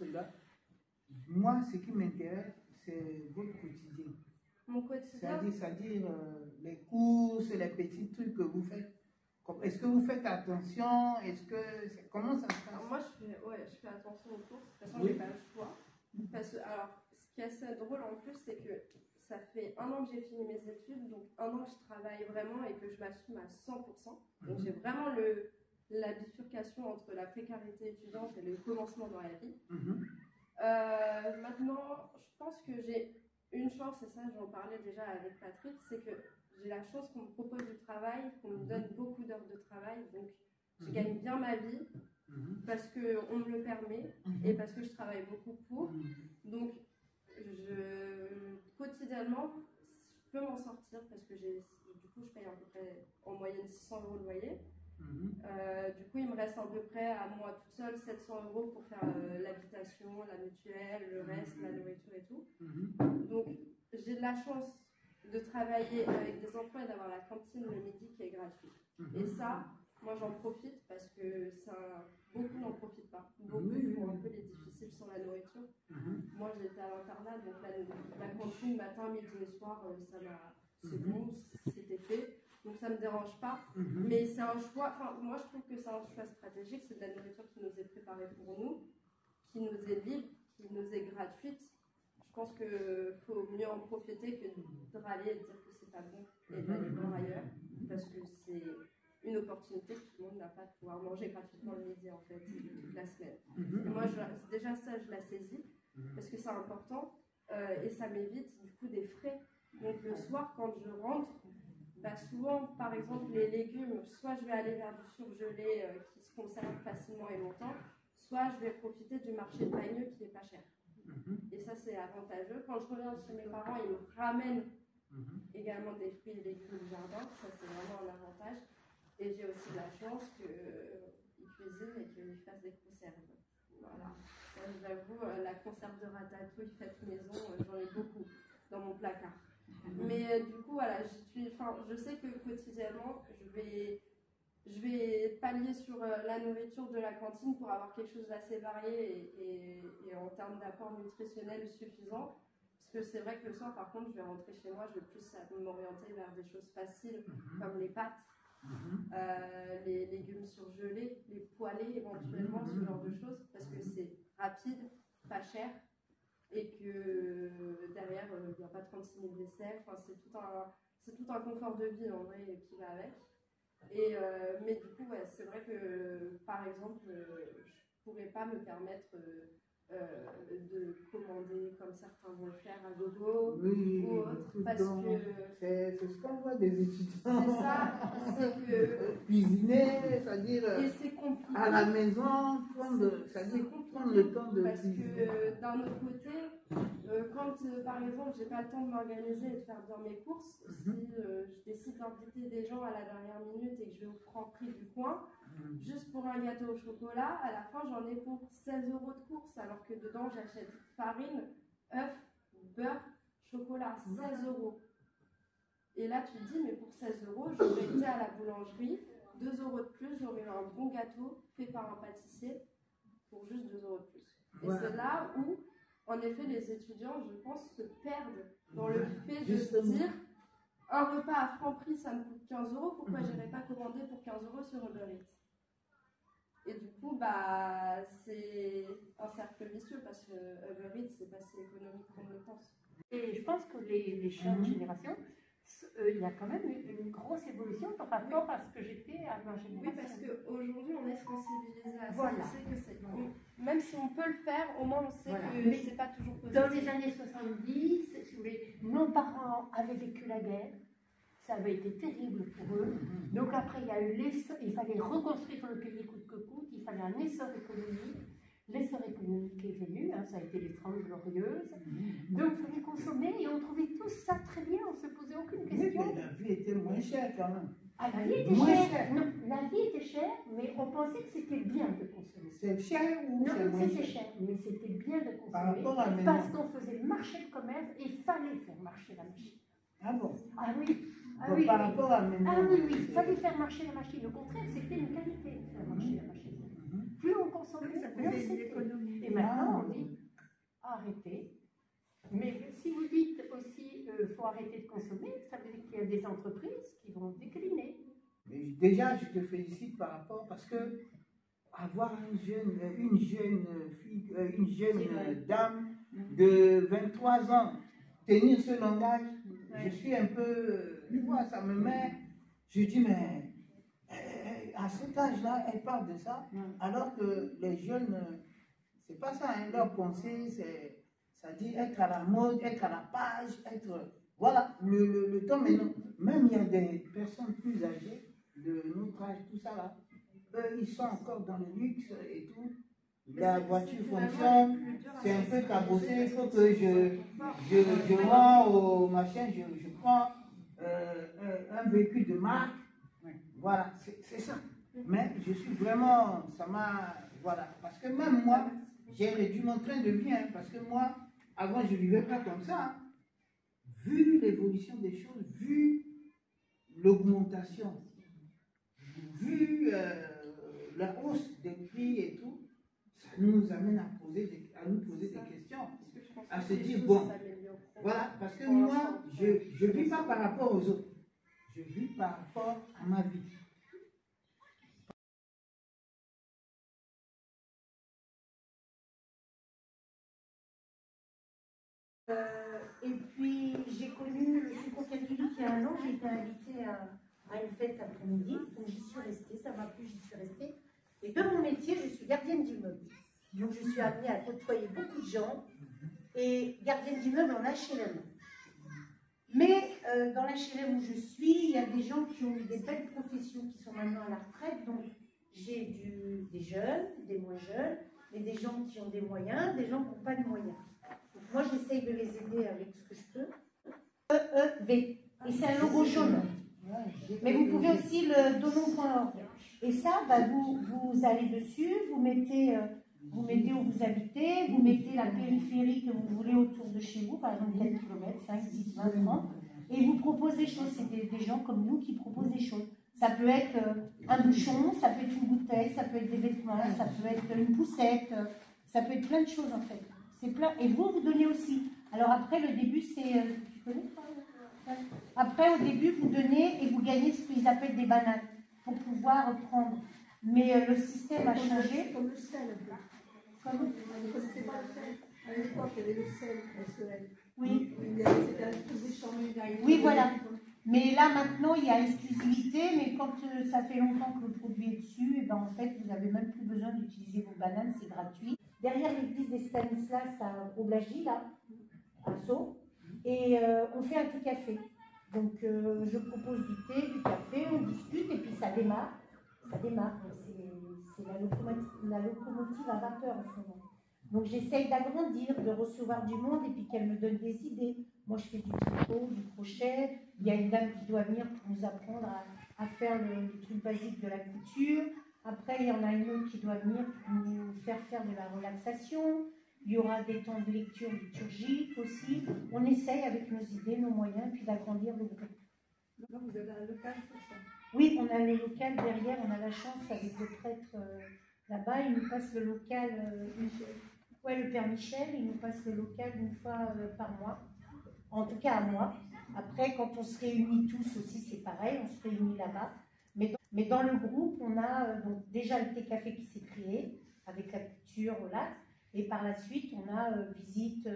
cela. Moi, ce qui m'intéresse, c'est votre quotidien. Mon quotidien? C'est-à-dire les courses, les petits trucs que vous faites. Est-ce que vous faites attention? Comment ça se passe? Alors moi, je fais attention aux courses. De toute façon, j'ai pas le choix. Parce que, alors, ce qui est assez drôle en plus, c'est que ça fait 1 an que j'ai fini mes études, donc 1 an que je travaille vraiment et que je m'assume à 100%. Donc j'ai vraiment la bifurcation entre la précarité étudiante et le commencement dans la vie. Maintenant, je pense que j'ai une chance, et ça j'en parlais déjà avec Patrick, c'est que j'ai la chance qu'on me propose du travail, qu'on me donne beaucoup d'heures de travail, donc je gagne bien ma vie parce qu'on me le permet et parce que je travaille beaucoup pour. Donc quotidiennement, je peux m'en sortir parce que du coup je paye à peu près en moyenne 600 € de loyer. Du coup, il me reste à peu près à moi toute seule 700 € pour faire l'habitation, la mutuelle, le reste, la nourriture et tout. Donc, j'ai de la chance de travailler avec des enfants et d'avoir la cantine le midi qui est gratuite. Et ça, moi j'en profite parce que beaucoup n'en profitent pas. Beaucoup font un peu les difficiles sur la nourriture. Moi, j'étais à l'internat, donc la cantine matin, midi et soir, c'est bon, c'était fait. Donc ça ne me dérange pas, mais c'est un choix, enfin moi je trouve que c'est un choix stratégique, c'est de la nourriture qui nous est préparée pour nous, qui nous est libre, qui nous est gratuite. Je pense qu'il faut mieux en profiter que de râler et de dire que c'est pas bon et d'aller voir ailleurs, parce que c'est une opportunité que tout le monde n'a pas de pouvoir manger gratuitement le midi en fait, toute la semaine. Et moi déjà ça je la saisis, parce que c'est important et ça m'évite du coup des frais. Donc le soir quand je rentre, souvent, par exemple, les légumes, soit je vais aller vers du surgelé qui se conserve facilement et longtemps, soit je vais profiter du marché de Bagneux qui n'est pas cher. Et ça, c'est avantageux. Quand je reviens chez mes parents, ils me ramènent également des fruits et légumes du jardin. Ça, c'est vraiment un avantage. Et j'ai aussi la chance qu'ils cuisinent et qu'ils fassent des conserves. Voilà. Ça, j'avoue, la conserve de ratatouille faite maison, j'en ai beaucoup dans mon placard. Mais du coup, voilà, je sais que quotidiennement, je vais pallier sur la nourriture de la cantine pour avoir quelque chose d'assez varié et en termes d'apport nutritionnel suffisant. Parce que c'est vrai que le soir, par contre, je vais rentrer chez moi, je vais plus m'orienter vers des choses faciles comme les pâtes, les légumes surgelés, les poêlés éventuellement, ce genre de choses, parce que c'est rapide, pas cher. Et que derrière, il n'y a pas 36 000 vaisselles, enfin, c'est tout un confort de vie en vrai qui va avec. Mais du coup, ouais, c'est vrai que par exemple, je ne pourrais pas me permettre de commander comme certains vont le faire à gogo ou autre, parce que c'est ce qu'on voit des étudiants. C'est ça, c'est que cuisiner, c'est-à-dire à la maison, prendre le temps de parce cuisiner. Que d'un autre côté, quand par exemple j'ai pas le temps de m'organiser et de faire bien mes courses, si je décide d'inviter des gens à la dernière minute et que je vais au Franprix du coin, juste pour un gâteau au chocolat, à la fin j'en ai pour 16 € de course, alors que dedans j'achète farine, œufs, beurre, chocolat, 16 €. Et là tu te dis, mais pour 16 €, j'aurais été à la boulangerie, 2 € de plus, j'aurais eu un bon gâteau fait par un pâtissier pour juste 2 € de plus. Et c'est là où, en effet, les étudiants, je pense, se perdent dans le fait de se dire, un repas à Franprix, ça me coûte 15 €, pourquoi j'irais pas commander pour 15 € sur Uber Eats? Et du coup, c'est un cercle vicieux parce que Uber Eats, c'est pas si économique qu'on le pense. Et je pense que les jeunes générations, il y a quand même une grosse évolution par rapport à ce que j'étais à ma génération. Oui, parce qu'aujourd'hui, on est sensibilisé à ça. Voilà. On sait que c'est même si on peut le faire, au moins on sait que c'est pas toujours possible. Dans les années 70, nos parents avaient vécu la guerre. Ça avait été terrible pour eux. Donc après, il fallait reconstruire le pays coûte que coûte, il fallait un essor économique. L'essor économique est venu, ça a été les 30 Glorieuses. Donc il fallait consommer et on trouvait tout ça très bien, on ne se posait aucune question. Mais la vie était moins chère quand même. Ah, la vie était chère. Non, la vie était chère, mais on pensait que c'était bien de consommer. C'est cher ou c'est moins cher? Non, c'était cher, mais c'était bien de consommer. Par rapport à maintenant. Parce qu'on faisait marcher le commerce et il fallait faire marcher la machine. Ah bon? Ah oui. Ah, bon, oui, par rapport à maintenant. Ah oui, il fallait faire marcher la machine. Au contraire, c'était une qualité de faire marcher la machine. Plus on consommait, consommer. Ça Mais on faisait une s'était. économie. Et maintenant, on dit arrêtez. Mais si vous dites aussi faut arrêter de consommer, ça veut dire qu'il y a des entreprises qui vont décliner. Mais déjà, je te félicite par rapport, parce que avoir une jeune fille, une jeune dame de 23 ans, tenir ce langage, je suis un peu, tu vois, ça me met, je dis, mais à cet âge-là, elle parle de ça, alors que les jeunes, c'est pas ça, hein, leur pensée, ça dit être à la mode, être à la page, être, voilà, le temps maintenant, même il y a des personnes plus âgées, de notre âge, tout ça là, eux, ils sont encore dans le luxe et tout. La voiture fonctionne, c'est un peu cabossé, il faut que je rends au machin, je prends un véhicule de marque. Voilà, c'est ça. Mais je suis vraiment, ça m'a, voilà, parce que même moi, j'ai réduit mon train de vie, hein, parce que moi, avant, je ne vivais pas comme ça. Hein. Vu l'évolution des choses, vu l'augmentation, vu la hausse des prix et tout, ça nous amène à nous poser des questions, à se dire, bon, voilà, parce que moi, je ne vis pas par rapport aux autres, je vis par rapport à ma vie. Et puis, j'ai connu le Secours catholique il y a un an, j'ai été invitée à une fête après-midi, donc j'y suis restée, ça m'a plu, j'y suis restée. Et de mon métier, je suis gardienne d'immeuble. Donc je suis amenée à côtoyer beaucoup de gens, et gardienne d'immeuble en HLM. Mais dans l'HLM où je suis, il y a des gens qui ont eu des belles professions, qui sont maintenant à la retraite, donc j'ai des jeunes, des moins jeunes, mais des gens qui ont des moyens, des gens qui n'ont pas de moyens. Donc moi, j'essaye de les aider avec ce que je peux. EEV. Et c'est un logo jaune. Mais vous pouvez aussi le donon.org. Et ça, bah, vous allez dessus, vous mettez où vous habitez, vous mettez la périphérie que vous voulez autour de chez vous, par exemple 4 km, 5, 10, 20, 30, et vous proposez des choses. C'est des gens comme nous qui proposent des choses. Ça peut être un bouchon, ça peut être une bouteille, ça peut être des vêtements, ça peut être une poussette, ça peut être plein de choses en fait. C'est plein. Et vous donnez aussi. Alors après, le début, c'est... tu connais ça? Après, au début, vous donnez et vous gagnez ce qu'ils appellent des bananes pour pouvoir prendre. Mais le système a changé. Comme le sel. Comment? Vous ne connaissez pas le sel? À l'époque, il y avait le sel, SEL. Oui. C'était un peu d'échanger derrière. Oui, voilà. Mais là, maintenant, il y a exclusivité, mais quand ça fait longtemps que le produit est dessus, et ben, en fait, vous n'avez même plus besoin d'utiliser vos bananes, c'est gratuit. Derrière l'église des Stanislas à Oblagi, là, à Sceaux, et on fait un thé café. Donc, je propose du thé, du café, on discute, et puis ça démarre. Ça démarre. C'est la locomotive à vapeur en ce moment. Donc, j'essaye d'agrandir, de recevoir du monde, et puis qu'elle me donne des idées. Moi, je fais du tricot, du crochet. Il y a une dame qui doit venir pour nous apprendre à faire le truc basique de la couture. Après, il y en a une autre qui doit venir pour nous faire de la relaxation. Il y aura des temps de lecture liturgique aussi. On essaye avec nos idées, nos moyens, puis d'agrandir le groupe. Là, vous avez un local pour ça? Oui, on a les locales derrière. On a la chance avec le prêtre là-bas. Il nous passe le local. Ouais, le Père Michel, il nous passe le local une fois par mois. En tout cas à moi. Après, quand on se réunit tous aussi, c'est pareil. On se réunit là-bas. Mais dans le groupe, on a donc déjà le thé café qui s'est créé avec la couture au lac. Et par la suite, on a visite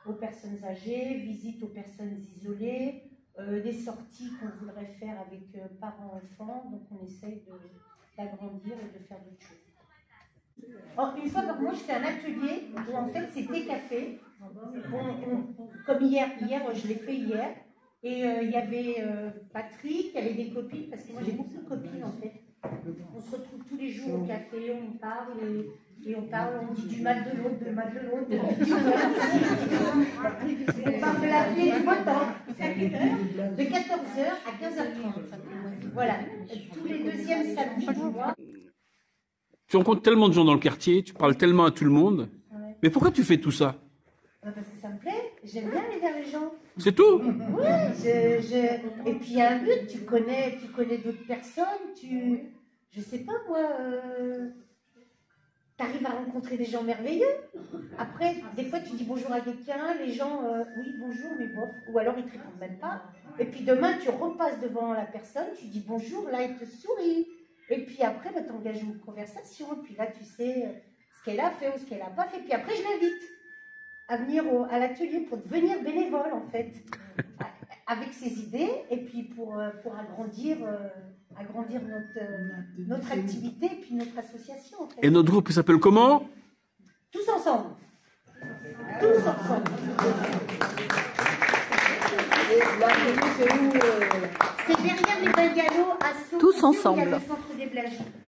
aux personnes âgées, visite aux personnes isolées, des sorties qu'on voudrait faire avec parents-enfants. Donc on essaye d'agrandir et de faire d'autres choses. Une fois par mois, je fais un atelier où en fait c'est thé café. Comme hier, je l'ai fait hier. Et il y avait Patrick, il y avait des copines, parce que moi j'ai beaucoup de copines en fait. On se retrouve tous les jours au café, on parle et on parle, on dit du mal de l'autre, du mal de l'autre. On parle de la vie et du beau temps. De 14h à 15h30. Voilà, tous les deuxièmes samedis du mois. Tu rencontres tellement de gens dans le quartier, tu parles tellement à tout le monde. Ouais. Mais pourquoi tu fais tout ça? Parce que ça me plaît, j'aime bien aller vers les gens. C'est tout? Oui, et puis il y a un but, tu connais d'autres personnes, je sais pas moi, tu arrives à rencontrer des gens merveilleux. Après, des fois, tu dis bonjour à quelqu'un, les gens, oui, bonjour, mais bof. Ou alors, ils ne te répondent même pas. Et puis demain, tu repasses devant la personne, tu dis bonjour, là, il te sourit. Et puis après, tu engages une conversation. Et puis là, tu sais ce qu'elle a fait ou ce qu'elle n'a pas fait. Puis après, je l'invite à venir à l'atelier pour devenir bénévole, en fait, avec ses idées, et puis pour agrandir notre activité et puis notre association. En fait. Et notre groupe, il s'appelle comment? Tous ensemble. Tous ensemble. C'est derrière les bungalows à Sceaux. Tous ensemble. Il y a le centre des Blagies.